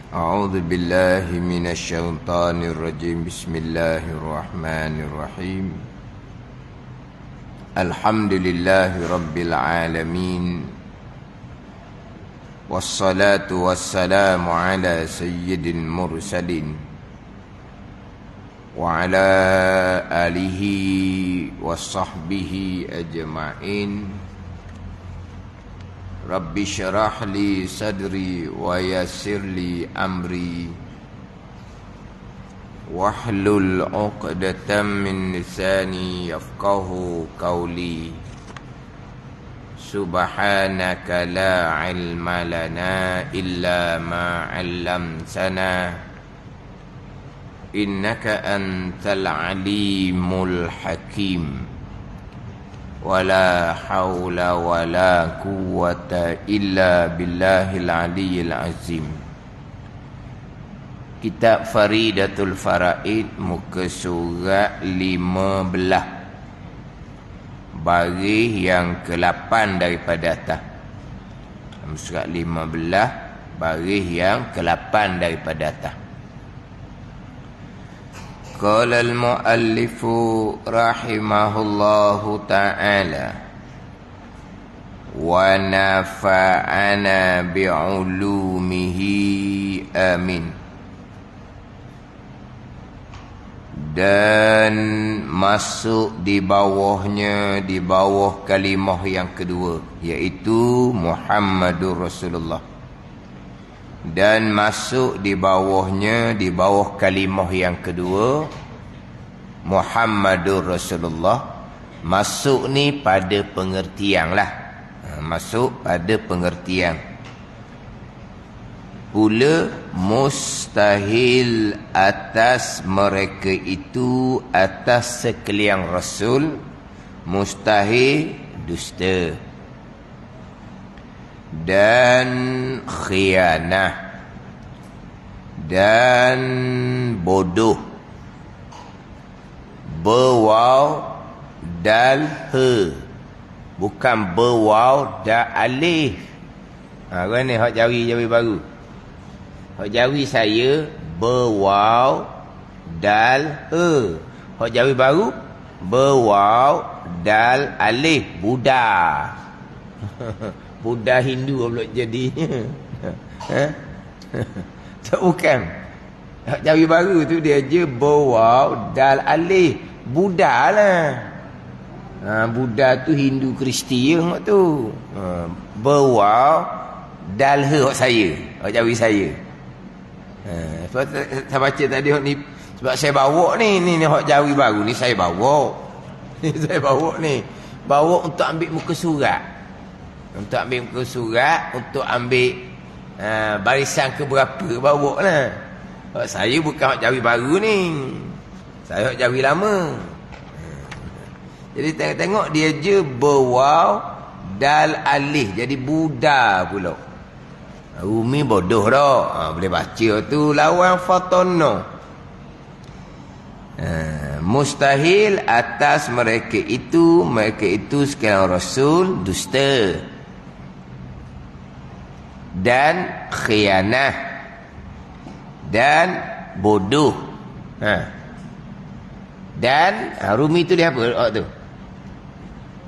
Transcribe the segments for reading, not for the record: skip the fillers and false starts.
أعوذ بالله من الشيطان الرجيم. بسم الله الرحمن الرحيم. الحمد لله رب العالمين، والصلاة والسلام على سيد المرسلين وعلى آله وصحبه أجمعين. Rabbi syarah li sadri wa yassir li amri wahlul 'uqdatam min lisani yafqahu qawli. Subhanaka la ilma lana illa ma 'allamtana innaka antal alimul hakim. Wala haula wala quwwata illa billahil aliyyil azim. Kitab Faridatul Faraid, muka surat 15, baris yang ke-8 daripada atas. Surat 15, baris yang ke-8 daripada atas. Qala al-muallifu rahimahullahu ta'ala wa nafa'ana bi'ulumihi amin. Dan masuk di bawahnya, di bawah kalimah yang kedua, iaitu Muhammadur Rasulullah. Dan masuk di bawahnya, di bawah kalimah yang kedua, Muhammadur Rasulullah. Masuk ni pada pengertian lah, masuk pada pengertian. Pula mustahil atas mereka itu, atas sekalian Rasul. Mustahil dusta dan khianah dan bodoh. Berwaw dal he, bukan berwaw dal alif. Kan ni hak Jawi baru. Hak Jawi saya berwaw dal he. Hak Jawi baru berwaw dal alif. Buddha. Buddha Hindu pula jadinya. Tak, bukan. Hak Jawi baru tu dia je berwaw dal alif. Buddha lah. Buddha tu Hindu Kristian tu. Berwaw dal he hak saya, hak Jawi saya. Sebab saya baca tadi hak ni, sebab saya bawa ni hak Jawi baru ni saya bawa. Saya bawa ni. Bawa untuk ambil muka surat. Untuk ambil muka surat, untuk ambil barisan keberapa bawa lah. Saya bukan hak Jawi baru ni, saya hak Jawi lama. Jadi tengok dia je berwaw dal alih, jadi Buddha pula. Umi bodoh dah. Boleh baca tu lawan fatono. Mustahil atas mereka itu sekalian Rasul dusta dan khianah dan bodoh. Dan Rumi tu dia apa? Tu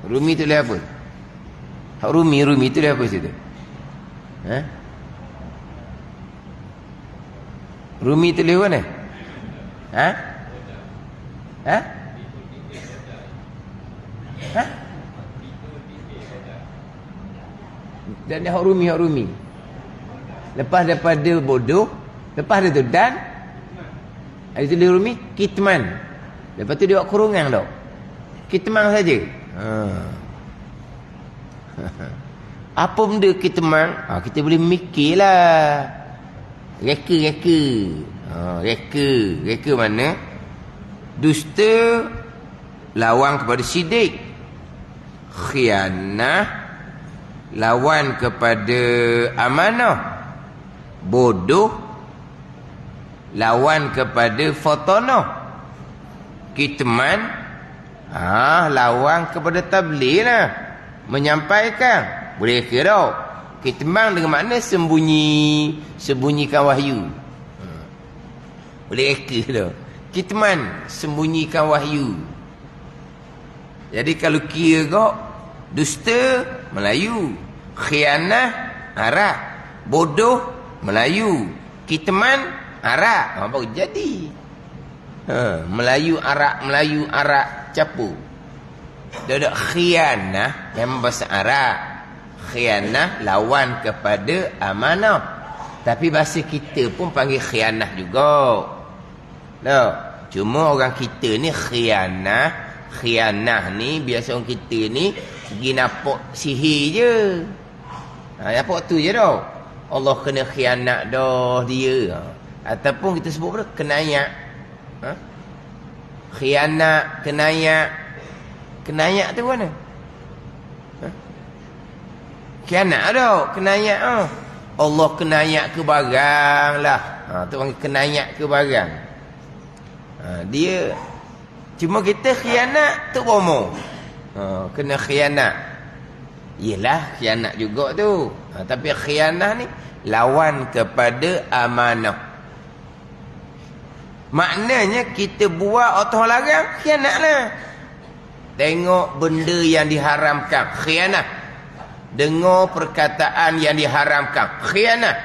Rumi tu dia apa? Rumi tu dia apa situ? Rumi tu dia mana? Dan dia hak Rumi. Lepas daripada bodoh, lepas dia tu dan ada tulis Rumi kitman. Lepas tu dia buat kurungan tau. Kitman saja. Apa benda kitman? Kita boleh mikirlah. Reka. Reka mana? Dusta lawan kepada sidik. Khianah lawan kepada amanah. Bodoh lawan kepada fotonoh. Kitman lawan kepada tabligh lah, menyampaikan. Boleh kira Kitman dengan makna sembunyi, sembunyikan wahyu. Boleh reka tu. Kitman, sembunyikan wahyu. Jadi kalau kira kau dusta Melayu, khianah Arab, bodoh Melayu, kitman Arab. Baru jadi. Melayu Arab campur. Dia ada khianah memang bahasa Arab. Khianah lawan kepada amanah. Tapi bahasa kita pun panggil khianah juga. Tahu? Cuma orang kita ni khianah ni biasa orang kita ni pergi nampak sihir je. Nampak tu je dah. Allah kena khianat dah dia. Ataupun kita sebut apa? Kenayak. Khianat, kenayak. Kenayak tu mana? Khianat dah, kenayak Allah kenayak ke barang lah. Tu panggil kenayak ke barang. Dia cuma kita khianat tu bomo. Kena khianat. Yelah khianat juga tu. Tapi khianat ni lawan kepada amanah. Maknanya kita buat orang larang, khianatlah. Tengok benda yang diharamkan, khianat. Dengar perkataan yang diharamkan, khianat.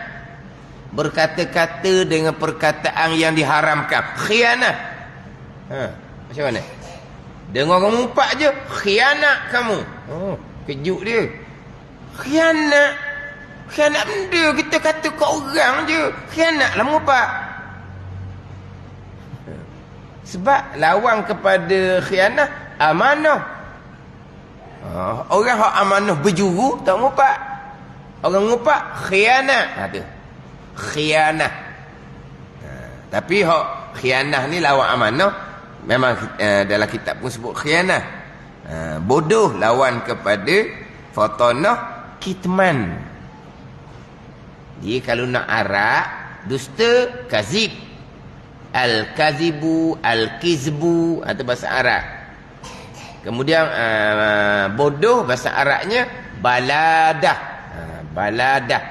Berkata-kata dengan perkataan yang diharamkan, khianat. Macam mana? Dengar kamu umpat je, khianat kamu. Kejut dia. Khianat. Khianat benda kita kata kat orang je. Khianatlah mengumpat. Sebab lawan kepada khianat amanah. Orang hak amanah berjuru tak ngumpat. Orang ngumpat khianat. Tu. Khianat. Tapi hak khianat ni lawan amanah. Memang dalam kitab pun sebut khianat. Bodoh lawan kepada fatanah kitman. Dia kalau nak arak, dusta, kazib. Al-kazibu, al-kizbu, atau bahasa Arab. Kemudian bodoh bahasa Arabnya baladah. Baladah,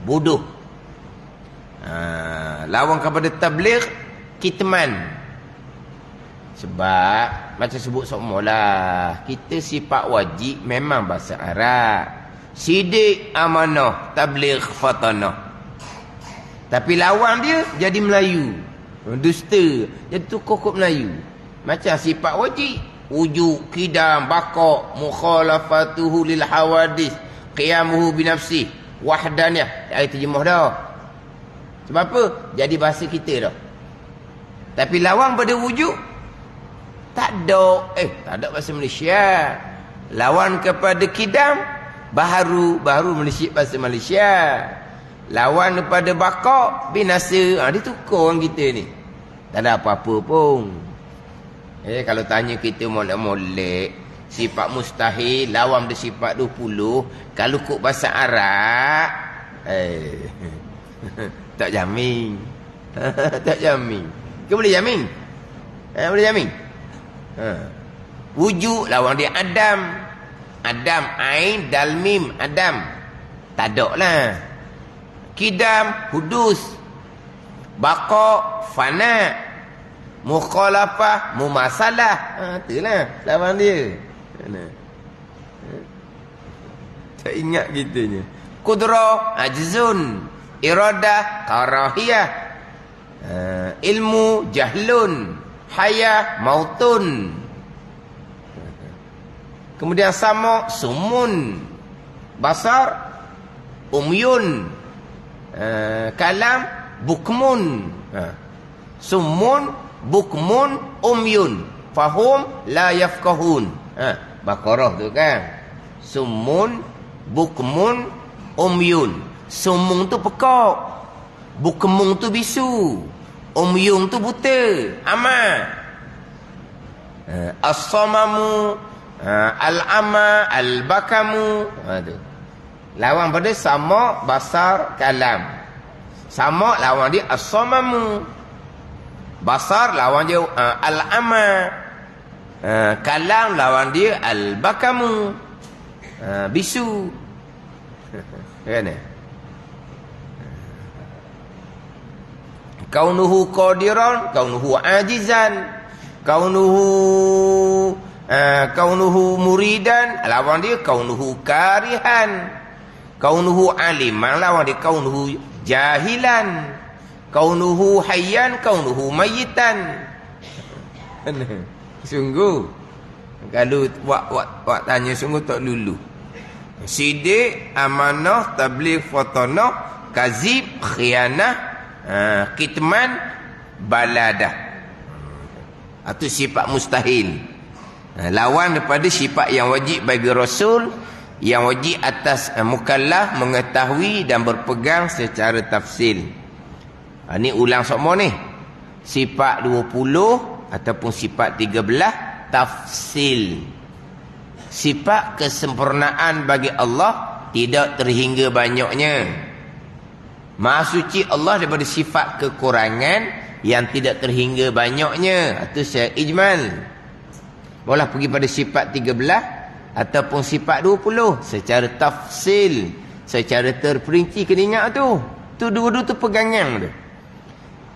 bodoh. Lawan kepada tabligh, kitman. Sebab macam sebut semualah, kita sifat wajib memang bahasa Arab. Sidik, amanah, tabligh, fatanah. Tapi lawan dia jadi Melayu. Dusta, jadi tukar kod Melayu. Macam sifat wajib, wujud, kidam, bakok, mukhalafatuhu lil hawadis, qiyamuhu binafsih, wahdaniyah. Ayat terjemah dah. Sebab apa? Jadi bahasa kita dah. Tapi lawan pada wujud tak ada. Tak ada bahasa Malaysia. Lawan kepada kidam baru Malaysia, bahasa Malaysia. Lawan kepada bakok binasa. Dia tukar orang kita ni. Tak ada apa-apa pun. Kalau tanya kita molek-molek, sifat mustahil lawan dia sifat 20, kalau kok bahasa Arab tak jamin. Tak jamin. Ke boleh jamin? Boleh jamin? Wujud lawan dia Adam. Adam, ain, dal, mim, Adam. Tak ada lah. Kidam, hudus. Baqa, fana. Mukhalafah, mumasalah. Itulah lawan dia. Tak ingat kitanya. Qudrah, ajzun. Iradah, karahiyah. Ilmu, jahlun. Hayah, mautun. Kemudian sama, sumun. Basar, umyun. Kalam, bukmun. Sumun, bukmun, umyun. Fahum, la yafkahun. Baqarah tu kan. Sumun, bukmun, umyun. Sumun tu pekak. Bukmun tu bisu. Umyun tu buta. Ama. As-samamu, al-ama, al-bakamu. Tu. Lawan pada sama, basar, kalam. Sama lawan dia as-samamu. Basar lawan dia al-ama. Kalam lawan dia al-bakamu. Bisu. Kan? Kaunuhu qadiran, kaunuhu ajizan, kaunuhu muridan, lawan dia kaunuhu karihan. Kaunuhu aliman, lawan dia kaunuhu jahilan. Kaunuhu hayyan, kaunuhu mayitan. Sungguh kalau wak tanya sungguh tak lulu. Sidik, amanah, tabligh, fatanah, kazib, khianah, kitman, baladah. Itu sifat mustahil. Lawan daripada sifat yang wajib bagi Rasul, yang wajib atas mukallaf mengetahui dan berpegang secara tafsil. Ini ulang semua ni. Sifat 20 ataupun sifat 13 tafsil. Sifat kesempurnaan bagi Allah tidak terhingga banyaknya. Maha suci Allah daripada sifat kekurangan yang tidak terhingga banyaknya. Itu saya ijmal. Boleh pergi pada sifat 13 ataupun sifat 20 secara tafsil, secara terperinci kena ingat tu. Tu dua-dua tu pegangan tu.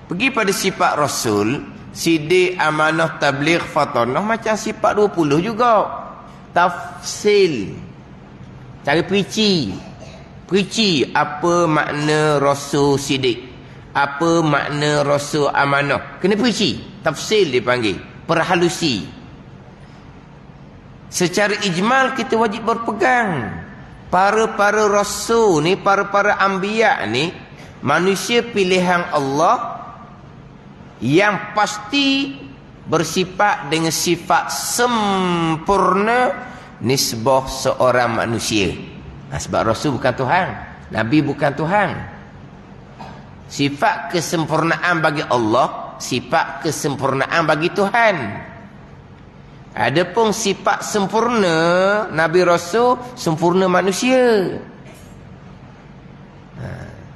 Pergi pada sifat Rasul, sidik, amanah, tabligh, fatanah, macam sifat 20 juga. Tafsil. Cara perinci. Perinci apa makna Rasul sidik, apa makna Rasul amanah. Kena perinci. Tafsil dipanggil. Perhalusi. Secara ijmal kita wajib berpegang. Para Rasul ni, para anbiya ni, manusia pilihan Allah yang pasti bersifat dengan sifat sempurna nisbah seorang manusia. Sebab Rasul bukan Tuhan, Nabi bukan Tuhan. Sifat kesempurnaan bagi Allah, sifat kesempurnaan bagi Tuhan. Adapun sifat sempurna Nabi Rasul, sempurna manusia.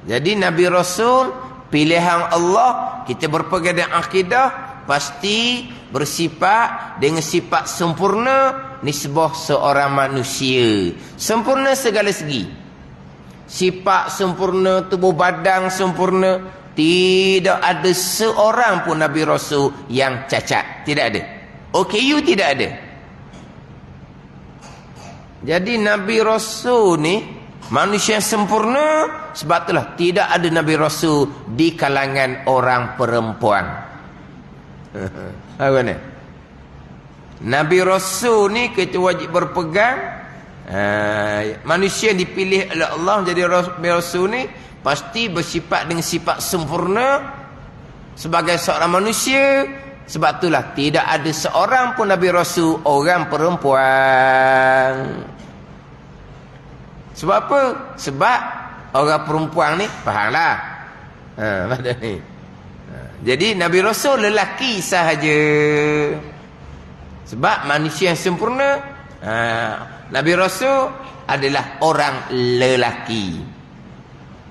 Jadi Nabi Rasul pilihan Allah, kita berpegang dengan akidah pasti bersifat dengan sifat sempurna nisbah seorang manusia. Sempurna segala segi. Sifat sempurna, tubuh badan sempurna. Tidak ada seorang pun Nabi Rasul yang cacat. Tidak ada. OKU tidak ada. Jadi Nabi Rasul ni manusia yang sempurna. Sebab itulah tidak ada Nabi Rasul di kalangan orang perempuan. Apa ni? Nabi Rasul ni kita wajib berpegang. Manusia yang dipilih oleh Allah menjadi Nabi Rasul ni pasti bersifat dengan sifat sempurna sebagai seorang manusia. Sebab itulah tidak ada seorang pun Nabi Rasul orang perempuan. Sebab apa? Sebab orang perempuan ni fahamlah. Pada ni. Jadi Nabi Rasul lelaki sahaja. Sebab manusia yang sempurna, Nabi Rasul adalah orang lelaki.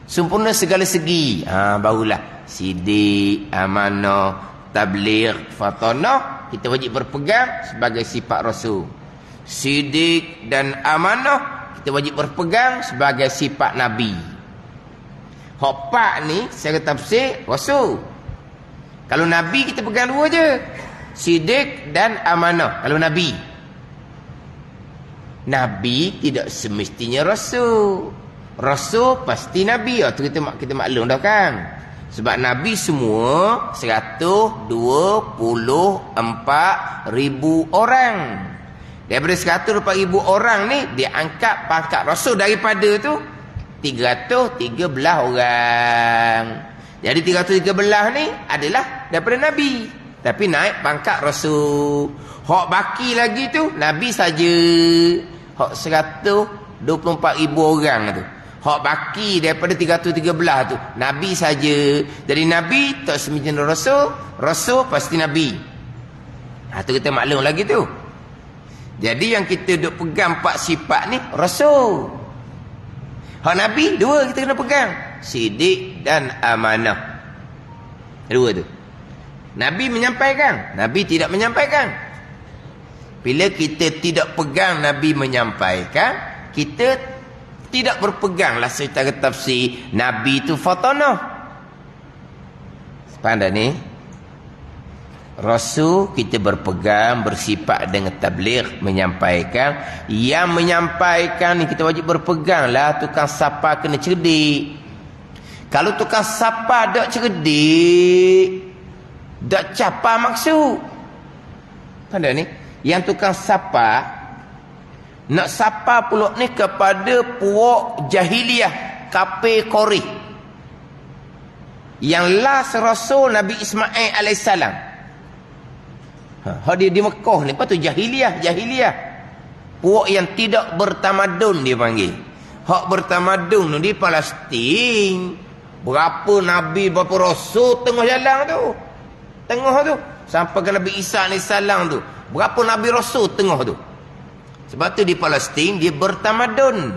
Sempurna segala segi. Barulah sidik, amanah, tabligh, fatanah kita wajib berpegang sebagai sifat Rasul. Sidik dan amanah kita wajib berpegang sebagai sifat Nabi. Hak ni secara tafsir Rasul. Kalau Nabi kita pegang dua je. Sidik dan amanah. Kalau Nabi. Nabi tidak semestinya Rasul. Rasul pasti Nabi. Itu kita maklum dah kan. Sebab Nabi semua 124,000 orang. Daripada 124,000 orang ni dia angkat pangkat Rasul daripada tu 313 orang. Jadi 313 ni adalah daripada Nabi. Tapi naik pangkat Rasul. Hak baki lagi tu Nabi saja. Hak 124,000 orang tu. Hak baki daripada 313 tu Nabi saja. Jadi Nabi tak semestinya Rasul. Rasul pasti Nabi. Tu kita maklum lagi tu. Jadi yang kita duk pegang 4 sifat ni Rasul. Hak Nabi 2 kita kena pegang. Sidik dan amanah. 2 tu. Nabi menyampaikan, Nabi tidak menyampaikan. Bila kita tidak pegang Nabi menyampaikan, kita tidak berpeganglah secara tafsir Nabi itu fatanah. Sepandai ni Rasul kita berpegang, bersifat dengan tabligh, menyampaikan. Yang menyampaikan ni kita wajib berpeganglah. Tukang sapa kena cerdik. Kalau tukang sapa tak cerdik, tak capa maksud. Pandai ni, yang tukang sapa nak sapa pula ni kepada puak jahiliyah, kafir Qori. Yang last Rasul Nabi Ismail alaihissalam. Dia di Mekah ni, lepas tu jahiliyah. Puak yang tidak bertamadun dia panggil. Hak bertamadun tu di Palestin. Berapa Nabi, berapa Rasul tengah jalan tu. Tengah tu. Sampai ke Nabi Isa AS tu. Berapa Nabi Rasul tengah tu. Sebab tu di Palestin dia bertamadun.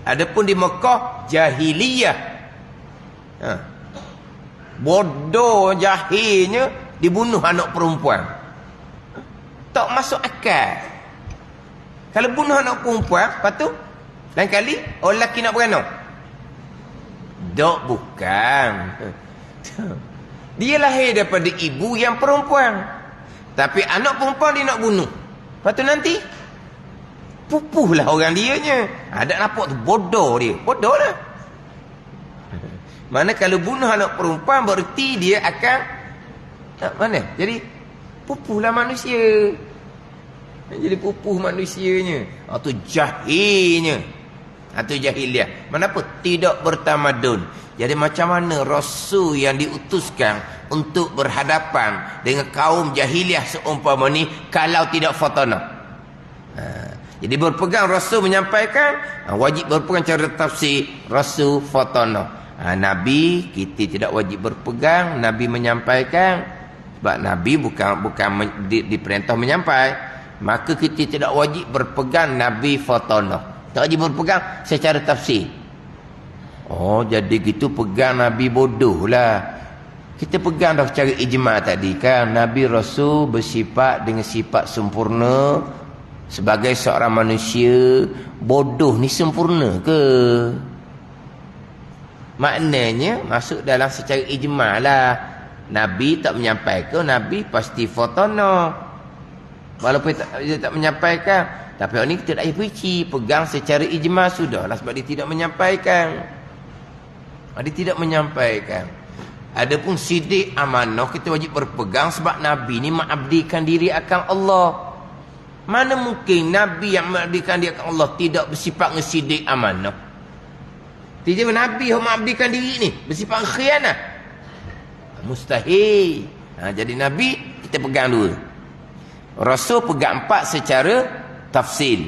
Adapun di Mekah jahiliyah. Bodoh jahilnya dibunuh anak perempuan. Tak masuk akal. Kalau bunuh anak perempuan, lepas tu lain kali orang lelaki nak beranak. Tak, bukan. Dia lahir daripada ibu yang perempuan. Tapi anak perempuan dia nak bunuh. Lepas tu nanti pupuhlah orang dianya. Ada nampak tu bodoh dia. Bodoh lah. Mana kalau bunuh anak perempuan berarti dia akan mana? Jadi pupuhlah manusia. Jadi pupuh manusianya. Itu jahilnya. Itu jahiliah. Kenapa? Tidak bertamadun. Jadi macam mana Rasul yang diutuskan untuk berhadapan dengan kaum jahiliah seumpama ni kalau tidak fatanah? Jadi berpegang Rasul menyampaikan, wajib berpegang cara tafsir Rasul fatanah. Nabi kita tidak wajib berpegang, Nabi menyampaikan. Sebab Nabi bukan diperintah menyampai, maka kita tidak wajib berpegang Nabi fatanah. Tak wajib berpegang secara tafsir. Oh, jadi gitu pegang Nabi bodoh lah. Kita pegang dah secara ijma' tadi kan. Nabi Rasul bersifat dengan sifat sempurna. Sebagai seorang manusia, bodoh ni sempurna ke? Maknanya masuk dalam secara ijma' lah. Nabi tak menyampaikan, Nabi pasti fatanah. Walaupun dia tak menyampaikan, tapi orang ni kita tak payah perici, pegang secara ijma' sudahlah, sebab dia tidak menyampaikan. Dia tidak menyampaikan. Adapun sidik amanah kita wajib berpegang sebab Nabi ni mengabdikan diri akan Allah. Mana mungkin Nabi yang mengabdikan diri akan Allah tidak bersifat ngesidik amanah? Tiba-tiba Nabi yang mengabdikan diri ni bersifat khianat. Mustahil. Jadi Nabi kita pegang dulu. Rasul pegang 4 secara tafsil.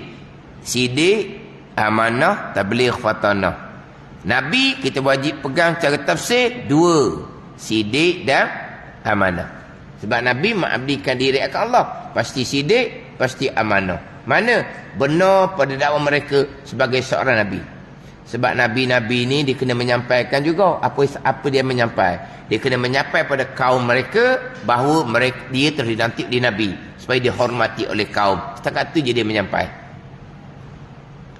Sidik, amanah, tabligh, fatanah. Nabi kita wajib pegang cara tafsir 2. Sidik dan amanah. Sebab Nabi mengabdikan diri akan Allah. Pasti sidik, pasti amanah. Mana? Benar pada dakwah mereka sebagai seorang Nabi. Sebab Nabi-Nabi ni dia kena menyampaikan juga apa dia menyampaikan. Dia kena menyampaikan pada kaum mereka bahawa dia terhidantik di Nabi. Supaya dihormati oleh kaum. Setakat tu je dia menyampaikan.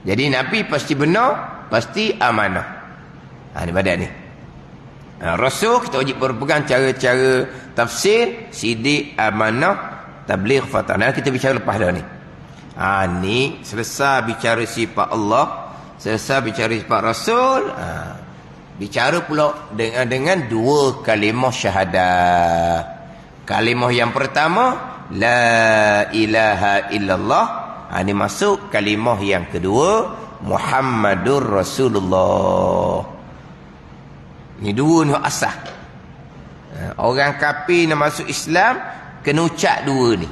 Jadi Nabi pasti benar, pasti amanah. Ni badan ni. Rasul kita wajib berpegang cara-cara tafsir, sidik, amanah, tabligh, fatanah. Kita bicara lepas dah ni. Ni selesai bicara sifat Allah. Selesai bicara sifat Rasul, bicara pula dengan 2 kalimah syahadah. Kalimah yang pertama, la ilaha illallah. Ini masuk kalimah yang kedua, Muhammadur Rasulullah. Ini 2 ni asah. Orang kafir nak masuk Islam kena ucap 2 ni.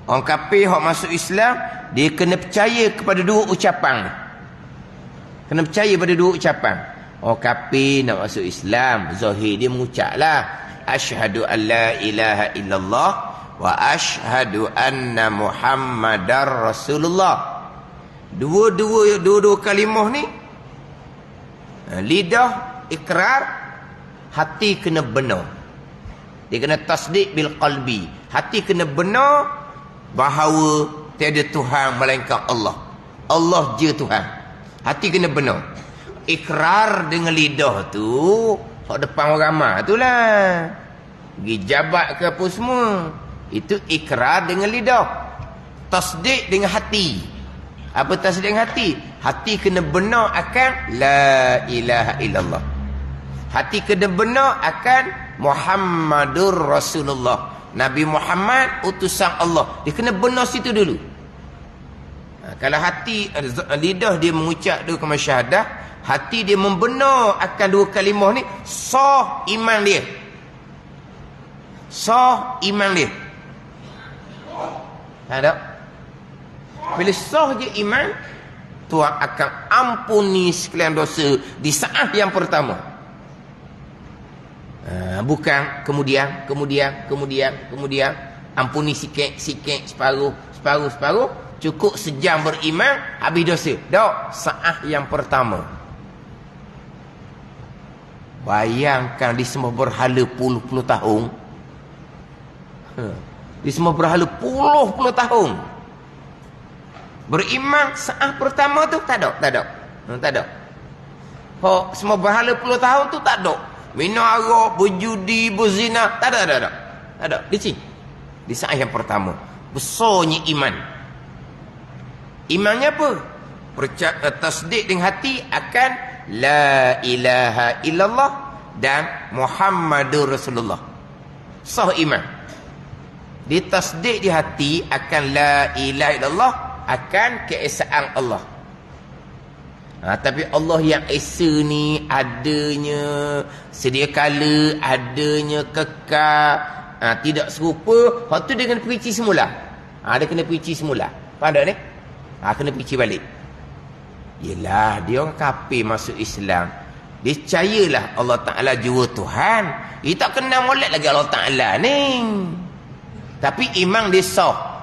Orang kafir yang masuk Islam, dia kena percaya kepada 2 ucapan. Kena percaya pada 2 ucapan. Orang kafir nak masuk Islam, zahir dia mengucaplah asyhadu an la ilaha illallah wa asyhadu anna Muhammadar Rasulullah. Dua kalimah ni, lidah ikrar, hati kena benar. Dia kena tasdik bil qalbi. Hati kena benar bahawa tiada Tuhan melainkan Allah. Allah je Tuhan. Hati kena benar. Ikrar dengan lidah tu hak depan orang ramai tu lah. Pergi jabat ke apa semua. Itu ikrar dengan lidah. Tasdik dengan hati. Apa tasdik dengan hati? Hati kena benar akan la ilaha illallah. Hati kena benar akan Muhammadur Rasulullah. Nabi Muhammad utusan Allah. Dia kena benar situ dulu. Kalau hati, lidah dia mengucap dua kalimah syahadah, hati dia membenar akan dua kalimah ni, sah iman dia. Sah iman dia. Tak? Bila sah je iman, Tuhan akan ampuni sekalian dosa di saat yang pertama. Bukan kemudian ampuni sikit, separuh. Cukup sejam beriman, habis dosa. Tak, saat yang pertama. Bayangkan di semua berhala puluh-puluh tahun. Di semua berhala puluh-puluh tahun. Beriman saat pertama tu tak ada. Semua berhala puluh tahun tu tak ada. Minum arak, berjudi, berzina, tak ada. Di sini. Di saat yang pertama. Besarnya iman. Imannya apa? Tasdik dengan hati akan la ilaha illallah dan Muhammadur Rasulullah. Sah iman. Ditasdik di hati akan la ilaha illallah, akan keesaan Allah. Tapi Allah yang esa ni adanya sedia kala, adanya kekal, tidak serupa. Hak tu dia kena perici semula. Dia kena perici semula. Faham tak ni? Kena perici balik. Yelah, dia orang kafir masuk Islam. Dia percayalah Allah Ta'ala jua Tuhan. Dia tak kenal molek lagi Allah Ta'ala ni. Tapi iman dia sah.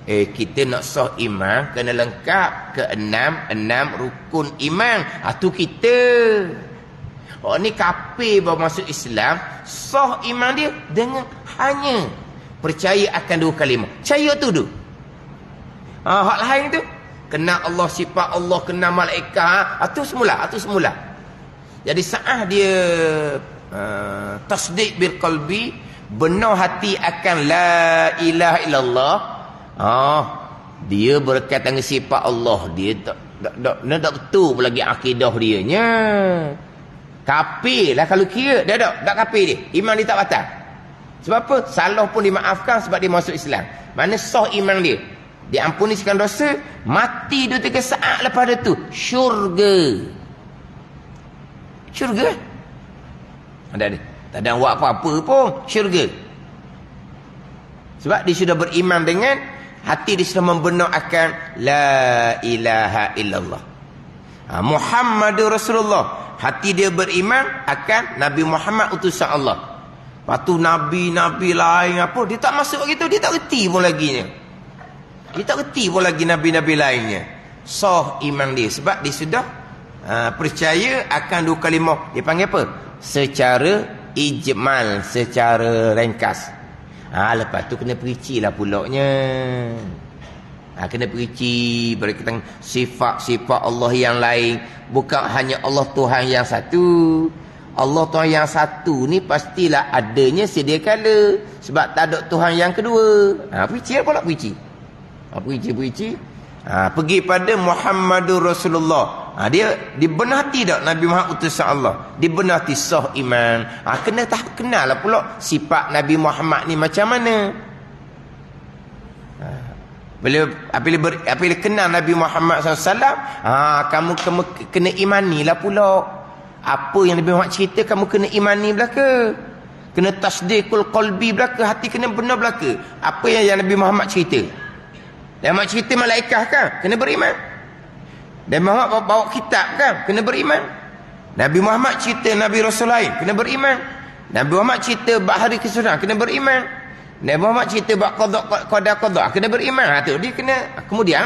Kita nak sah iman kena lengkap ke enam rukun iman. Tu kita. Ni kafir baru masuk Islam, sah iman dia dengan hanya percaya akan dua kalimah. Percaya tu dulu. Hak lain tu kenal Allah, sifat Allah, kenal malaikat, tu semula. Jadi saat dia tasdik bil qalbi, benar hati akan la ilaha illallah, dia berkaitan dengan sifat Allah, dia tak betul pun lagi akidah dia nya. Kafir lah kalau kira dia tak kafir dia, iman dia tak batal. Sebab apa? Salah pun dimaafkan sebab dia masuk Islam. Mana sah iman dia, diampuni sekian dosa, mati 2-3 saat lepas itu syurga. Tak ada buat apa-apa pun, syurga. Sebab dia sudah beriman dengan hati, dia sudah membenarkan la ilaha illallah, Muhammadur Rasulullah. Hati dia beriman akan Nabi Muhammad utusan Allah. Lepas tu nabi-nabi lain apa, dia tak masuk begitu, dia tak reti pun laginya. Dia tak reti pun lagi nabi-nabi lainnya. Sah iman dia sebab dia sudah percaya akan dua kalimah. Dia panggil apa? Secara ijmal, secara ringkas. Lepas tu kena perici lah pulaknya. Kena perici berkaitan sifat-sifat Allah yang lain. Bukan hanya Allah Tuhan yang satu. Allah Tuhan yang satu ni pastilah adanya sedia kala. Sebab tak ada Tuhan yang kedua. Perici apa pula perici? Perici. Pergi pada Muhammadur Rasulullah. Dia benar hati tak Nabi Muhammad utusan Allah? Dia benar hati, sah iman. Kena kenal lah pula sifat Nabi Muhammad ni macam mana. Bila kenal Nabi Muhammad SAW, kamu kena imani lah pula. Apa yang Nabi Muhammad cerita, kamu kena imani belaka. Kena tasdikul qalbi belaka. Hati kena benar belaka. Apa yang Nabi Muhammad cerita. Dan Muhammad cerita malaikat kan, kena beriman. Dan Muhammad bawa kitab kan, kena beriman. Nabi Muhammad cerita Nabi Rasul lain, kena beriman. Nabi Muhammad cerita bab hari kesudahan, kena beriman. Nabi Muhammad cerita bab qada, kena beriman. Tu dia kena kemudian.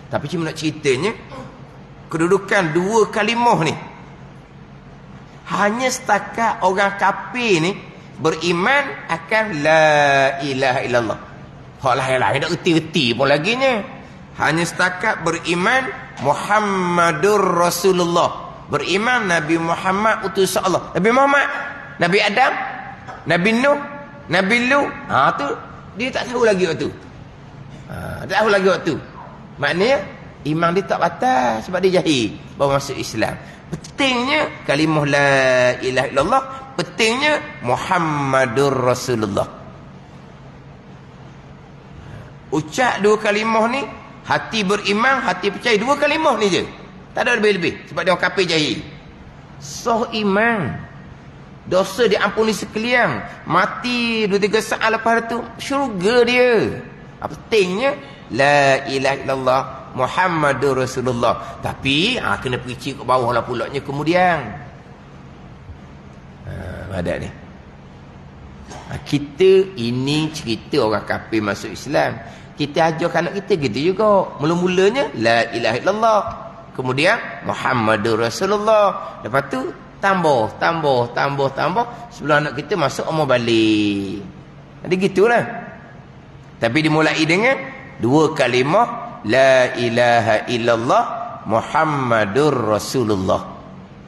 Tapi cuma nak ceritanya, kedudukan dua kalimah ni hanya setakat orang kafir ni beriman akan la ilaha illallah. Hak lain-lain tak reti-reti pun laginya. hanya setakat beriman Muhammadur Rasulullah. Beriman Nabi Muhammad utusan Allah. Nabi Muhammad, Nabi Adam, Nabi Nuh, Nabi Lut. Tu dia tak tahu lagi waktu. Tak tahu lagi waktu. Maknanya iman dia tak batal sebab dia jahil baru masuk Islam. Pentingnya kalimah la ilaha illallah, pentingnya Muhammadur Rasulullah. Ucap dua kalimah ni, hati beriman, hati percaya, dua kalimah ni je. Tak ada lebih-lebih sebab dia orang kafir jahil. Sah iman, dosa diampuni sekalian, mati 2-3 saat lepas tu syurga dia. Pentingnya la ilaha illallah Muhammadur Rasulullah. Tapi kena pergi ke bawah lah pulaknya kemudian. Ada ni. Kita ini cerita orang kafir masuk Islam. Kita ajar anak kita gitu juga. Mula-mulanya la ilaha illallah, kemudian Muhammadur Rasulullah. Lepas tu tambah. Sebelum anak kita masuk umur balik. Jadi gitulah. Tapi dimulai dengan dua kalimah la ilaha illallah Muhammadur Rasulullah.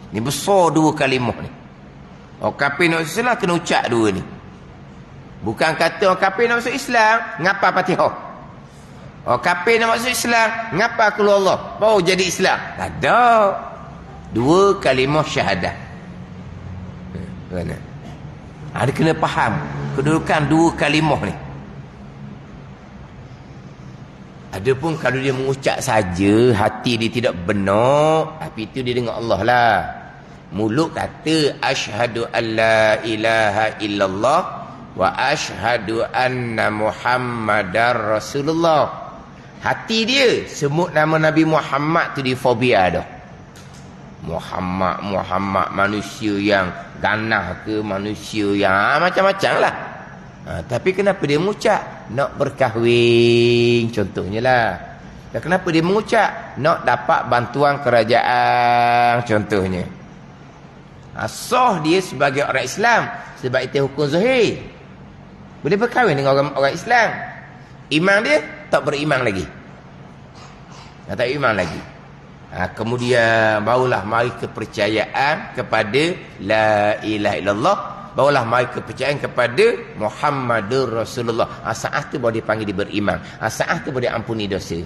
Ni besar dua kalimah ni. Orang kafir nak masuk Islam kena ucap dua ni. Bukan kata orang kafir nak masuk Islam ngapa Fatihah. Orang kafir nak masuk Islam ngapa qul Allah baru jadi Islam. Tak ada. Dua kalimah syahadah. Mana? Dia kena faham kedudukan dua kalimah ni. Adapun kalau dia mengucap saja, hati dia tidak benar, tapi itu dia dengan Allah lah. Mulut kata asyhadu alla ilaha illallah wa asyhadu anna Muhammadar Rasulullah. Hati dia sebut nama Nabi Muhammad tu dia fobia dah. Muhammad manusia yang ganah ke, manusia yang macam-macam lah. Tapi kenapa dia mengucap nak berkahwin contohnya lah. Dan kenapa dia mengucap nak dapat bantuan kerajaan contohnya. Sah dia sebagai orang Islam sebab itu hukum zahir. Boleh berkahwin dengan orang Islam. Iman dia tak beriman lagi. Tak iman lagi. Kemudian barulah mari kepercayaan kepada la ilaha illallah. Barulah mari kepercayaan kepada Muhammadur Rasulullah. Saat tu baru dia panggil dia beriman. Saat tu baru dia ampuni dosa.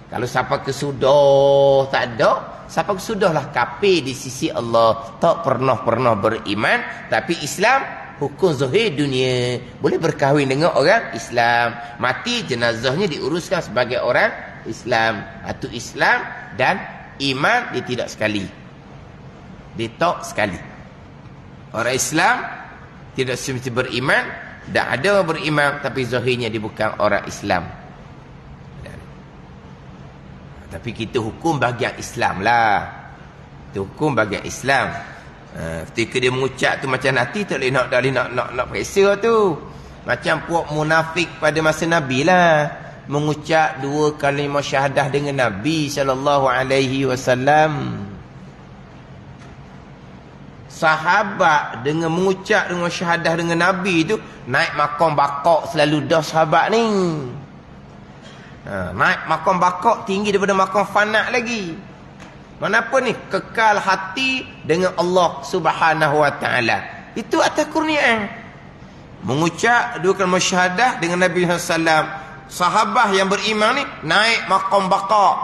Kalau siapa kesudah tak ada, siapa kesudahlah kafir di sisi Allah, tak pernah beriman, tapi Islam hukum zahir dunia, boleh berkahwin dengan orang Islam, mati jenazahnya diuruskan sebagai orang Islam. Itu Islam dan iman dia tidak sekali. Dia tak sekali. Orang Islam tidak semesti beriman, dan ada beriman tapi zahirnya dia bukan orang Islam. Tapi kita hukum bahagian Islam lah. Kita hukum bahagian Islam. Ketika dia mengucap tu macam nanti tak boleh nak periksa tu. Macam puak munafik pada masa Nabi lah. Mengucap dua kalimah syahadah dengan Nabi SAW. Sahabat dengan mengucap dengan syahadah dengan Nabi tu naik makam bakok selalu dah sahabat ni. Naik makam bakok tinggi daripada makam fana lagi. Kenapa ni? Kekal hati dengan Allah Subhanahu wa taala. Itu atas kurniaan. Mengucap dua kalimah syahadah dengan Nabi SAW. Sahabat yang beriman ni naik makam bakok.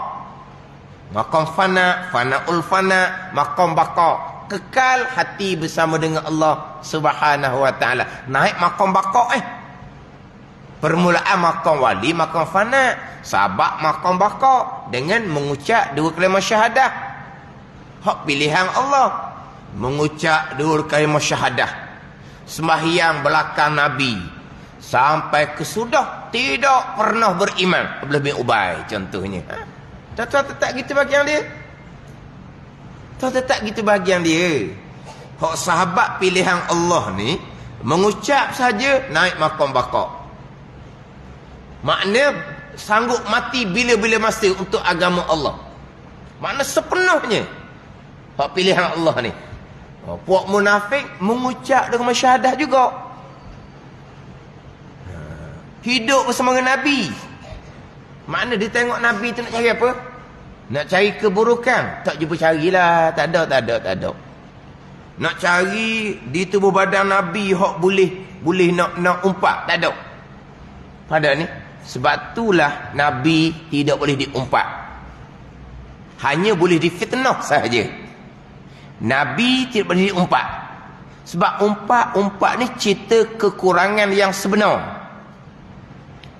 Makam fana, fanaul fana, makam bakok. Kekal hati bersama dengan Allah Subhanahu wa taala. Naik makam bakok permulaan makam wali, makam fana, sahabat makam bakok dengan mengucap dua kalimah syahadah. Hak pilihan Allah. Mengucap dua kalimah syahadah. Sembahyang belakang Nabi sampai kesudah tidak pernah beriman. Abdullah bin Ubay contohnya. Tak gitu bagian dia. Tak gitu bagian dia. Hak sahabat pilihan Allah ni mengucap saja naik makam bakok. Makna sanggup mati bila-bila masa untuk agama Allah. Makna sepenuhnya hak pilihan Allah ni. Puak munafik mengucap dengan syahadah juga. Hidup bersama dengan Nabi. Makna dia tengok Nabi tu nak cari apa? Nak cari keburukan. Tak jumpa carilah. Tak ada. Nak cari di tubuh badan Nabi hok boleh nak umpat. Tak ada. Pada ni. Sebab itulah Nabi tidak boleh diumpat. Hanya boleh difitnah sahaja. Nabi tidak boleh diumpat. Sebab umpat ni cerita kekurangan yang sebenar.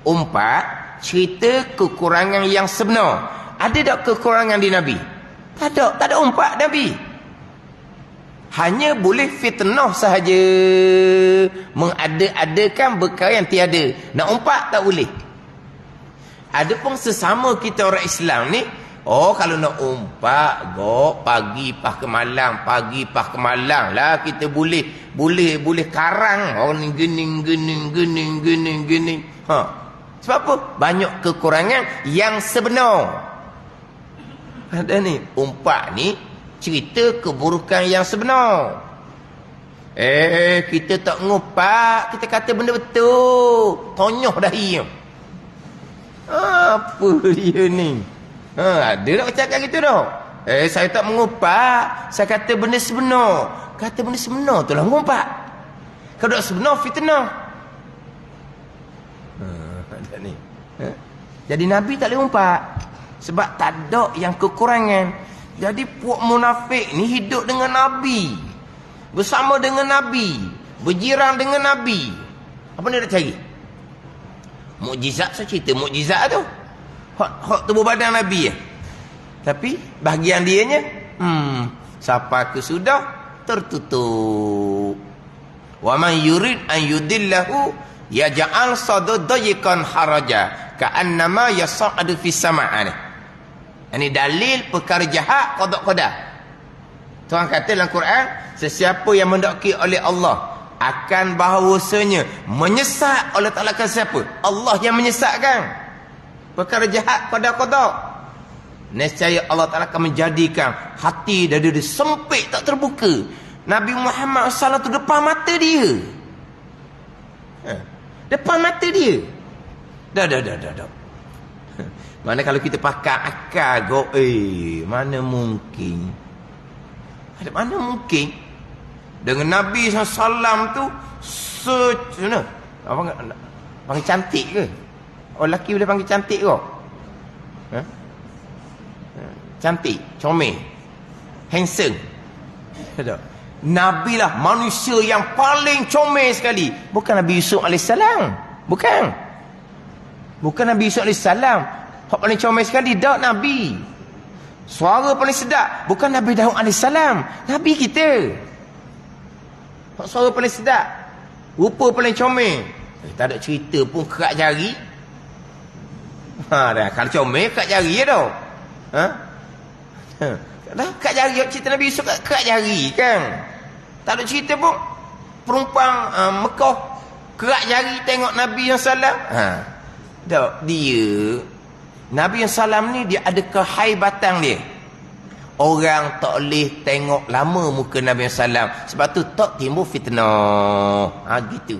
Umpat cerita kekurangan yang sebenar. Ada tak kekurangan di Nabi? Tak ada umpat Nabi. Hanya boleh fitnah sahaja. Mengada-adakan perkara yang tiada. Nak umpat tak boleh. Adapun sesama kita orang Islam ni, kalau nak umpat, pagi pas ke malam lah kita boleh karang. Ni gening. Sebab apa? Banyak kekurangan yang sebenar. Ada ni, umpat ni cerita keburukan yang sebenar. Kita tak ngumpat, kita kata benda betul. Tonyoh dahi. Apa dia ni? Ada tak cakap gitu dah? Saya tak mengumpat, saya kata benda sebenar. Kata benda sebenar tu lah ngumpat. Kalau tak sebenar, fitnah. Ada ni. Jadi Nabi tak boleh umpat. Sebab tak ada yang kekurangan. Jadi puak munafik ni hidup dengan Nabi. Bersama dengan Nabi. Berjiran dengan Nabi. Apa dia nak cari? Mukjizat, saya cerita mukjizat tu. Hak tubuh badan Nabi ya. Tapi bahagian dianya siapa ke sudah tertutup. Wa man yurid an yudillahu yaj'al sadadayikan haraja ka'annama yas'adu fis sama'ani. Ini dalil perkara jahat qada'. Tuhan kata dalam Quran, sesiapa yang mendaki oleh Allah akan bahawasanya menyesat oleh Ta'ala. Siapa? Allah yang menyesatkan. Perkara jahat qada'. Nescaya Allah Ta'ala akan menjadikan hati dari dia sempit tak terbuka. Nabi Muhammad SAW tu depan mata dia. Depan mata dia. Dah. Mana kalau kita pakai akal mana mungkin. Mana mungkin dengan Nabi SAW tu mana? Panggil cantik ke? Lelaki boleh panggil cantik ke? Cantik, comel, handsome. Nabi lah manusia yang paling comel sekali. Bukan Nabi Yusuf AS. Bukan Nabi Yusuf AS yang paling comel sekali. Tak Nabi. Suara paling sedap. Bukan Nabi Daud AS. Nabi kita. Suara paling sedap. Rupa paling comel. Tak ada cerita pun kerak jari. Dah. Kalau comel kerak jari dah. Dah kerak jari. Cerita Nabi Yusuf kerak jari kan. Tak ada cerita pun perumpang Mekah kerak jari tengok Nabi yang salam. Tak. Dia Nabi yang salam ni dia ada kehaibatan dia. Orang tak boleh tengok lama muka Nabi SAW. Sebab tu tak timbul fitnah. Gitu.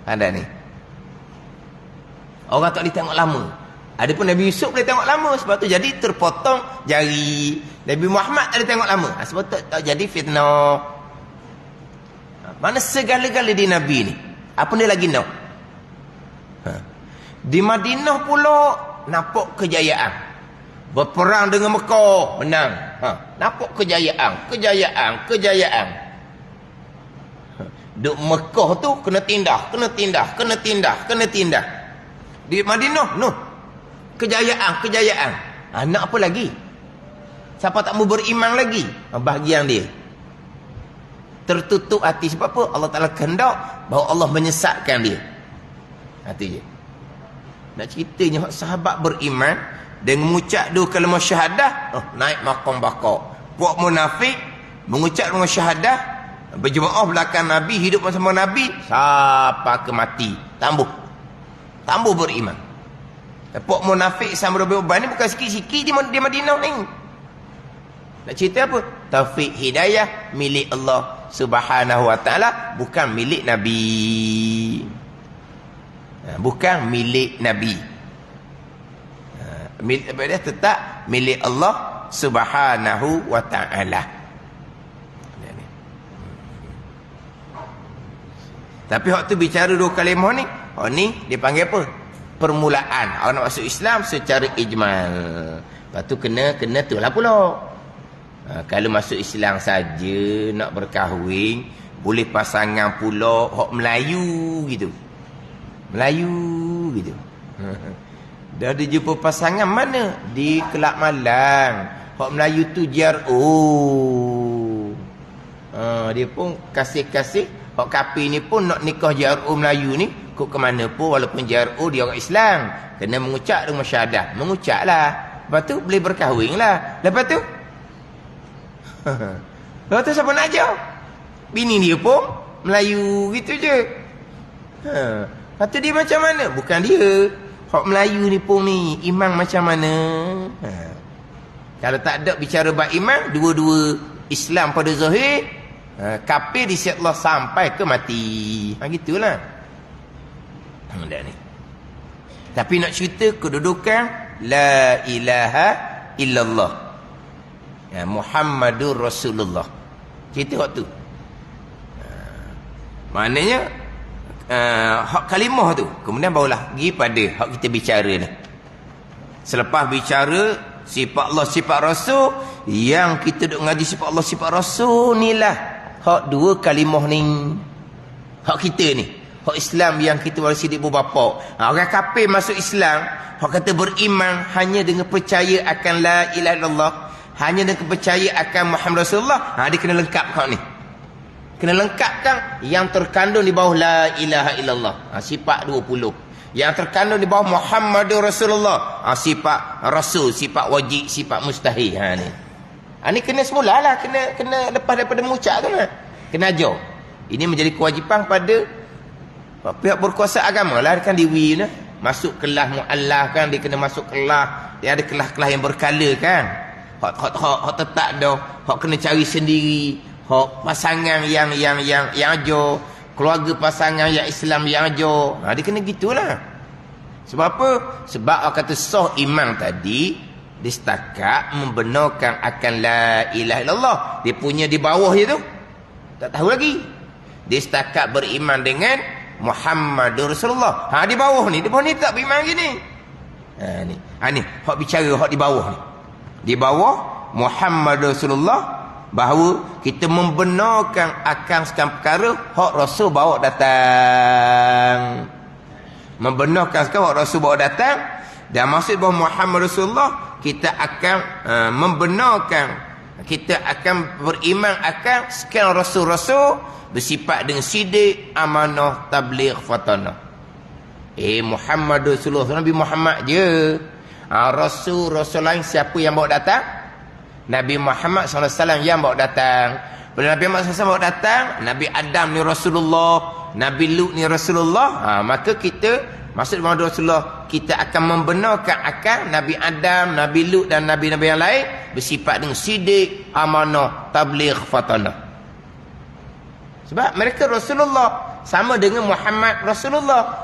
Ada ni. Orang tak boleh tengok lama. Adapun Nabi Yusuf boleh tengok lama. Sebab tu jadi terpotong jari. Nabi Muhammad tak boleh tengok lama. Sebab tu tak jadi fitnah. Mana segala-gala di Nabi ni. Apa dia lagi nak? Di Madinah pula nampak kejayaan. Berperang dengan Mekah, menang. Nampak kejayaan. Duk Mekah tu kena tindah. Di Madinah, kejayaan. Nak apa lagi? Siapa tak mau beriman lagi? Bahagian dia. Tertutup hati. Sebab apa? Allah Ta'ala kehendak bahawa Allah menyesatkan dia. Hati dia. Nak ceritanya sahabat beriman dengan mengucap dua kalimah syahadah, naik maqam baqa. Puak munafik mengucap dengan syahadah, berjemaah belakang Nabi, hidup bersama Nabi sampai ke mati. Tambah beriman. Puak munafik sama beban ni bukan sikit-sikit di Madinah ni. Nak cerita apa? Taufik hidayah milik Allah Subhanahu wa ta'ala, bukan milik Nabi. Bukan milik Nabi. dia tetap milik Allah Subhanahu wa ta'ala. Tapi hak tu bicara dua kalimah ni, hak ni dia panggil apa? Permulaan. Orang nak masuk Islam secara ijmal. Lepas tu kena tu lah pula. Kalau masuk Islam saja nak berkahwin, boleh pasangan pula hak Melayu gitu. Melayu gitu. Dah ada jumpa pasangan mana? Di Kelab Malang. Hak Melayu tu JRO. Dia pun kasih-kasih. Hak kapi ni pun nak nikah JRO Melayu ni, kok ke mana pun walaupun JRO dia orang Islam, kena mengucap dengan syahadah. Mengucap lah. Lepas tu boleh berkahwin lah. Lepas tu lepas tu siapa nak ajar? Bini dia pun Melayu gitu je. Lepas tu dia macam mana? Bukan dia. Hak Melayu ni pun ni iman macam mana? Kalau tak ada bicara bab iman, dua-dua Islam pada zahir, kafir di sisi Allah sampai ke mati. Gitulah. Ni. Tapi nak cerita kedudukan la ilaha illallah, Muhammadur Rasulullah. Cerita waktu. Maknanya hak kalimah tu kemudian barulah pergi pada hak kita bicara ni. Selepas bicara sifat Allah, sifat Rasul, yang kita duk ngaji sifat Allah, sifat Rasul ni lah hak dua kalimah ni. Hak kita ni, hak Islam yang kita warisi di ibu bapa. Orang kafir masuk Islam, hak kata beriman hanya dengan percaya akan la ilaha illallah, hanya dengan percaya akan Muhammad Rasulullah. Dia kena lengkap hak ni. Kena lengkapkan yang terkandung di bawah la ilaha illallah. Sifat 20. Yang terkandung di bawah Muhammadur Rasulullah. Sifat Rasul, sifat wajib, sifat mustahil. Ni. Ini kena semulalah, kena lepas daripada mengucap tu lah. Kena ajar. Ini menjadi kewajipan pada pihak berkuasa agama lah, kan diwi lah. Masuk kelas mu'allah kan, dia kena masuk kelas. Dia ada kelas-kelas yang berkala kan. Hak tetap dah, hak kena cari sendiri. Hak pasangan yang ajar, keluarga pasangan yang Islam yang ajar. Dia kena gitulah. Sebab apa? Sebab orang kata sah iman tadi, dia setakat membenarkan akan la ilaha illallah. Dia punya di bawah je tu, tak tahu lagi. Dia setakat beriman dengan Muhammadur Rasulullah. Di bawah ni tak beriman gini. Ni hak bicara hak di bawah ni. Di bawah Muhammadur Rasulullah, bahawa kita membenarkan akan sekian perkara hak Rasul bawa datang. Membenarkan sekian hak Rasul bawa datang, dan maksud bahawa Muhammad Rasulullah, kita akan membenarkan, kita akan beriman akan sekian Rasul-Rasul bersifat dengan sidik, amanah, tabligh, fatanah. Muhammad Rasulullah, Nabi Muhammad je. Rasul lain siapa yang bawa datang? Nabi Muhammad SAW yang bawa datang. Bila Nabi Muhammad SAW bawa datang, Nabi Adam ni Rasulullah, Nabi Lut ni Rasulullah, maka kita, maksud Muhammad Rasulullah, kita akan membenarkan akan Nabi Adam, Nabi Lut dan Nabi-Nabi yang lain bersifat dengan sidik, amanah, tabligh, fatanah. Sebab mereka Rasulullah, sama dengan Muhammad Rasulullah.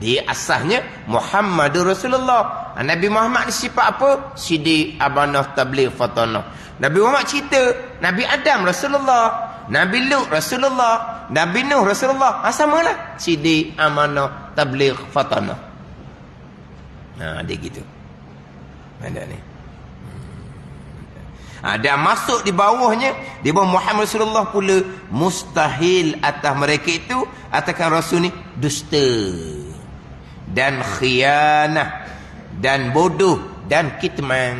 Dia asasnya Muhammadur Rasulullah. Nabi Muhammad ni sifat apa? Sidik, amanah, tabligh, fatanah. Nabi Muhammad cerita Nabi Adam Rasulullah, Nabi Lut Rasulullah, Nabi Nuh Rasulullah. Samalah. Sidik, amanah, tabligh, fatanah. Dia gitu. Ada ni. Dan masuk di bawahnya, di bawah Muhammad Rasulullah pula, mustahil atas mereka itu, ataskan Rasul ni dusta dan khianah dan bodoh dan kitman.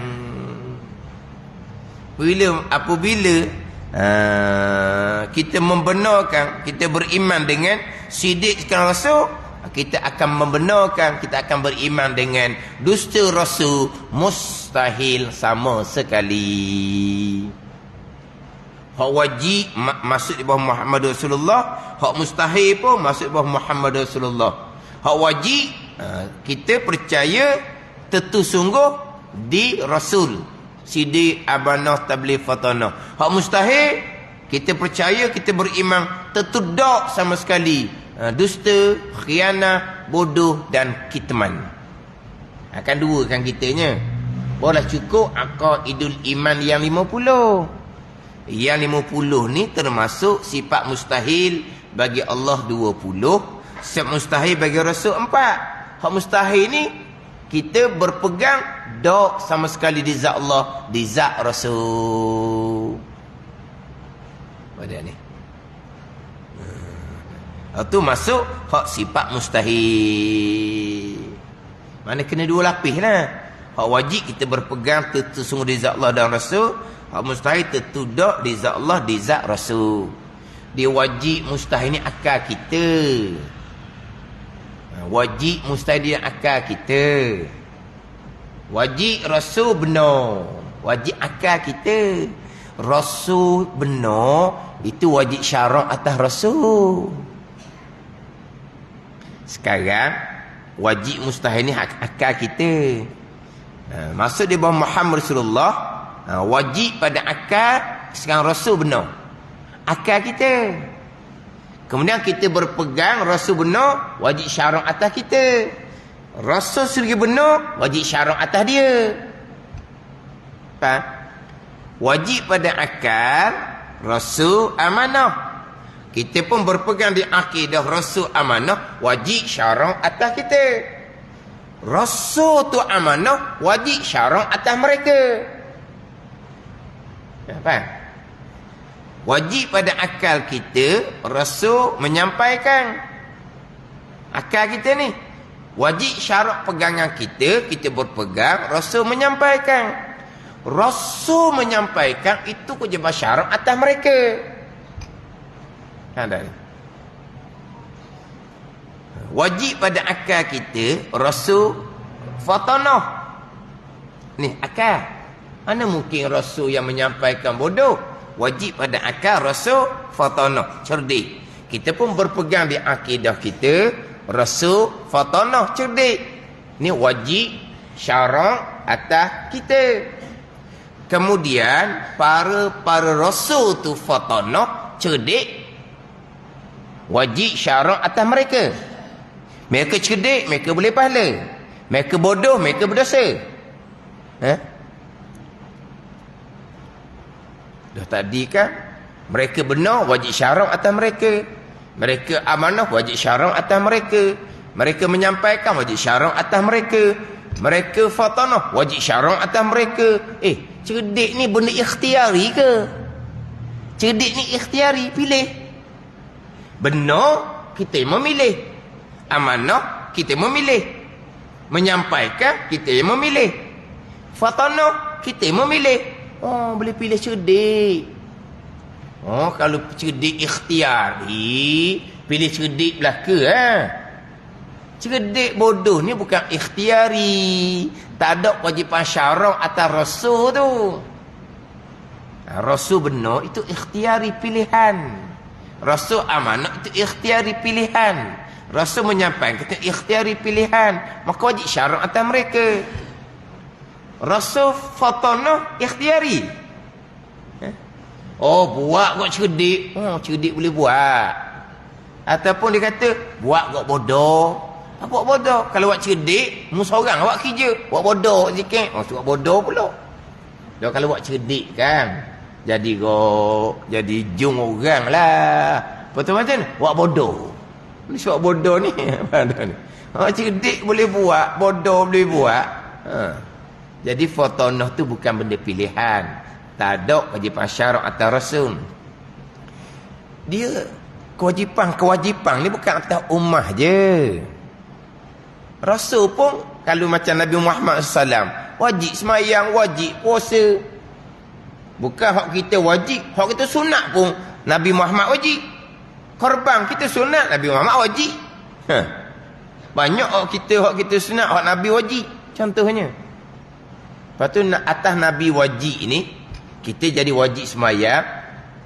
Apabila kita membenarkan, kita beriman dengan sidik sekarang Rasul, kita akan membenarkan, kita akan beriman dengan dusta Rasul, mustahil sama sekali. Hak wajib masuk di bawah Muhammad Rasulullah, hak mustahil pun masuk di bawah Muhammad Rasulullah. Hak wajib kita percaya tentu sungguh di Rasul, sidik, amanah, tabligh, fatanah. Hak mustahil kita percaya, kita beriman tentu tak sama sekali, dusta, khianah, bodoh dan kitman. Akan dua kan kitanya. Boleh cukup aqaidul iman yang 50. Yang 50 ni termasuk sifat mustahil bagi Allah 20. Sifat mustahil bagi Rasul 4. Hak mustahil ni kita berpegang dok sama sekali di zat Allah, di zat Rasul. Pada ni. Itu masuk hak sifat mustahil. Mana kena dua lapis lah. Hak wajib kita berpegang sungguh di zat Allah dan Rasul. Hak mustahil tertudak di zat Allah, di zat Rasul. Dia wajib mustahil ni akal kita. Wajib mustahil dia akal kita. Wajib Rasul benar. Wajib akal kita. Rasul benar. Itu wajib syarak atas Rasul. Sekarang wajib mustahil ni akal kita. Maksud dia bahawa Muhammad Rasulullah wajib pada akal. Sekarang Rasul benar. Akal kita. Kemudian kita berpegang Rasul benar, wajib syarak atas kita. Rasul sendiri benar, wajib syarak atas dia. Faham? Wajib pada akal, Rasul amanah. Kita pun berpegang di akidah Rasul amanah, wajib syarak atas kita. Rasul tu amanah, wajib syarak atas mereka. Faham? Wajib pada akal kita, Rasul menyampaikan. Akal kita ni wajib syarak pegangan kita, kita berpegang, Rasul menyampaikan. Rasul menyampaikan itu kewajiban syarak atas mereka. Ada. Wajib pada akal kita, Rasul fatanah. Ni akal. Mana mungkin Rasul yang menyampaikan bodoh? Wajib pada akal Rasul fatanah, cerdik. Kita pun berpegang di akidah kita, Rasul fatanah, cerdik. Ni wajib syarak atas kita. Kemudian para Rasul tu fatanah, cerdik, wajib syarak atas mereka. Mereka cerdik, mereka boleh pahala. Mereka bodoh, mereka berdosa. Dah tadi kan, mereka benar, wajib syarak atas mereka. Mereka amanah, wajib syarak atas mereka. Mereka menyampaikan, wajib syarak atas mereka. Mereka fatanah, wajib syarak atas mereka. Cerdik ni benda ikhtiari ke? Cerdik ni ikhtiari, pilih. Benar, kita memilih. Amanah, kita memilih. Menyampaikan, kita memilih. Fatanah, kita memilih. Boleh pilih cerdik. Kalau cerdik ikhtiari, pilih cerdik belaka. Cerdik bodoh ni bukan ikhtiari. Tak ada kewajipan syarak atas Rasul tu. Rasul benar itu ikhtiari pilihan. Rasul amanah itu ikhtiari pilihan. Rasul menyampaikan itu ikhtiari pilihan. Maka wajib syarak atas mereka. Rasul fatanah ikhtiari. Buat kau cerdik. Cerdik boleh buat. Ataupun dia kata buat kau bodoh. Buat bodoh. Kalau buat cerdik, seorang buat kerja. Buat bodoh sikit. Buat bodoh pula. Dia kalau buat cerdik kan, jadi jung orang lah. Betul macam ni? Buat bodoh. Ni buat bodoh ni. Cerdik boleh buat, bodoh boleh buat. Jadi fatanah tu bukan benda pilihan. Tak ada kewajipan syarak atas Rasul. Dia kewajipan ni bukan atas ummah je. Rasul pun kalau macam Nabi Muhammad SAW, wajib semayang, wajib puasa. Bukan hak kita wajib, hak kita sunat pun Nabi Muhammad wajib. Korban kita sunat, Nabi Muhammad wajib. Banyak hak kita sunat, hak Nabi wajib. Contohnya, lepas tu atas Nabi wajib ni, kita jadi wajib semayang,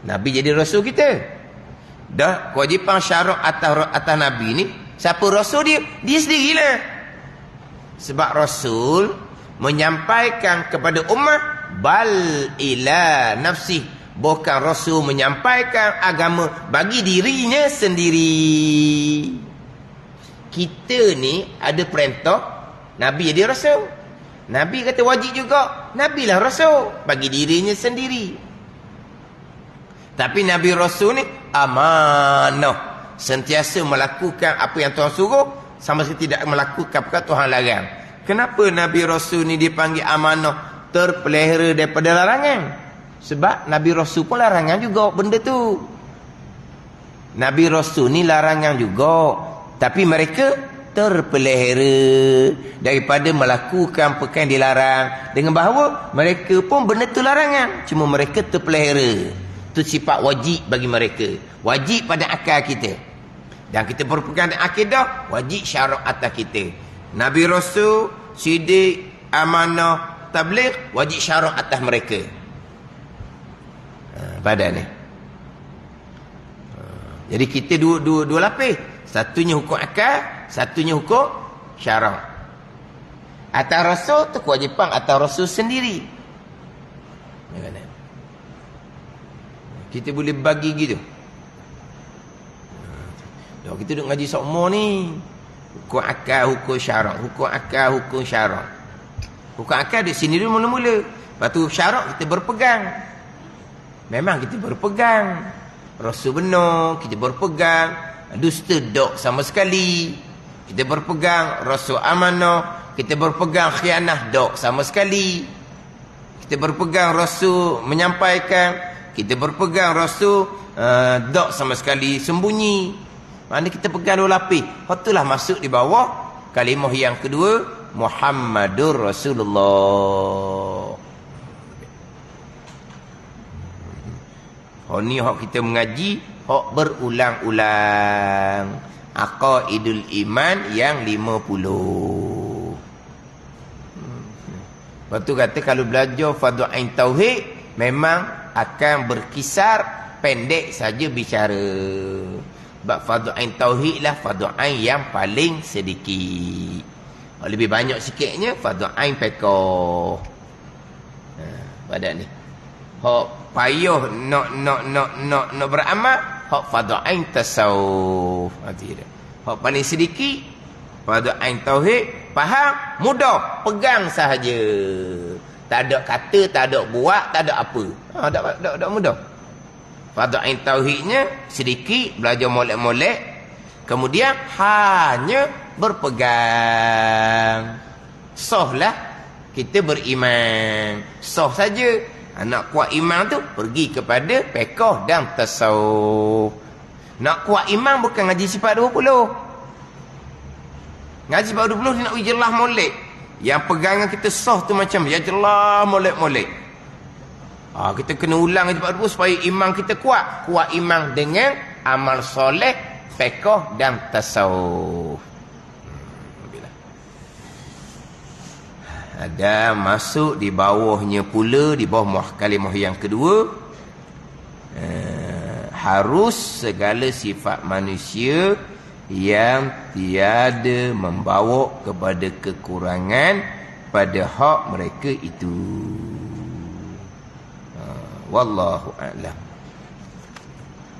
Nabi jadi Rasul kita. Dah kewajipan syarak atas Nabi ni, siapa Rasul dia? Dia sendirilah. Sebab Rasul menyampaikan kepada ummah, bal ila nafsi. Bukan Rasul menyampaikan agama bagi dirinya sendiri. Kita ni ada perintah, Nabi jadi rasul. Nabi kata wajib juga. Nabi lah rasul bagi dirinya sendiri. Tapi Nabi Rasul ni amanah. Sentiasa melakukan apa yang Tuhan suruh, sama sekali tidak melakukan perkara Tuhan larang. Kenapa Nabi Rasul ni dipanggil amanah, terpelihara daripada larangan? Sebab Nabi Rasul pun larangan juga benda tu. Nabi Rasul ni larangan juga, tapi mereka terpelihara daripada melakukan perkara yang dilarang, dengan bahawa mereka pun benda tu larangan, cuma mereka terpelihara. Itu sifat wajib bagi mereka, wajib pada akal kita. Dan kita berpegang dengan akidah, wajib syarak atas kita. Nabi Rasul, sidik, amanah, tabligh, wajib syarak atas mereka. Pada ni. Jadi kita dua lapis. Satunya hukum akal, satunya hukum syarak. Atas Rasul tu kewajipan atas Rasul sendiri. Kita boleh bagi gitu. Kita duduk ngaji sokmo ni. Hukum akal, hukum syarak. Hukum akal, hukum syarak. Hukum akal di sini dulu mula-mula. Lepas tu syarak kita berpegang. Memang kita berpegang. Rasul benar, kita berpegang. Dusta dok sama sekali. Kita berpegang Rasul amanah. Kita berpegang khianah dok sama sekali. Kita berpegang Rasul menyampaikan. Kita berpegang Rasul dok sama sekali sembunyi. Mana kita pegang dua lapis. Itulah masuk di bawah kalimah yang kedua, Muhammadur Rasulullah. Ni hak kita mengaji, hak berulang-ulang. Aqaidul iman yang 50. Lepas tu kata kalau belajar fardu ain tauhid, memang akan berkisar pendek saja bicara. Sebab fardu ain tauhid lah fardu ain yang paling sedikit. Lebih banyak sikitnya fardu ain fiqh. Pada ni. Hak payah nak beramal, hak fardu ain tasawuf. Hak paling sedikit fardu ain tauhid, faham, mudah, pegang sahaja. Tak ada kata, tak ada buat, tak ada apa. Tak mudah. Fardu ain tauhidnya sedikit, belajar molek-molek. Kemudian hanya berpegang. Sahlah kita beriman. Sah saja. Nak kuat iman tu pergi kepada fiqh dan tasawuf. Nak kuat iman bukan ngaji sifat 20. Ngaji sifat 20 dia nak jelas molek. Yang pegangan kita sah tu macam ya jelas molek-molek. Kita kena ulang ngaji 40 supaya iman kita kuat. Kuat iman dengan amal soleh, fiqh dan tasawuf. Ada masuk di bawahnya pula, di bawah kalimah yang kedua, harus segala sifat manusia yang tiada membawa kepada kekurangan pada hak mereka itu. Wallahu a'lam.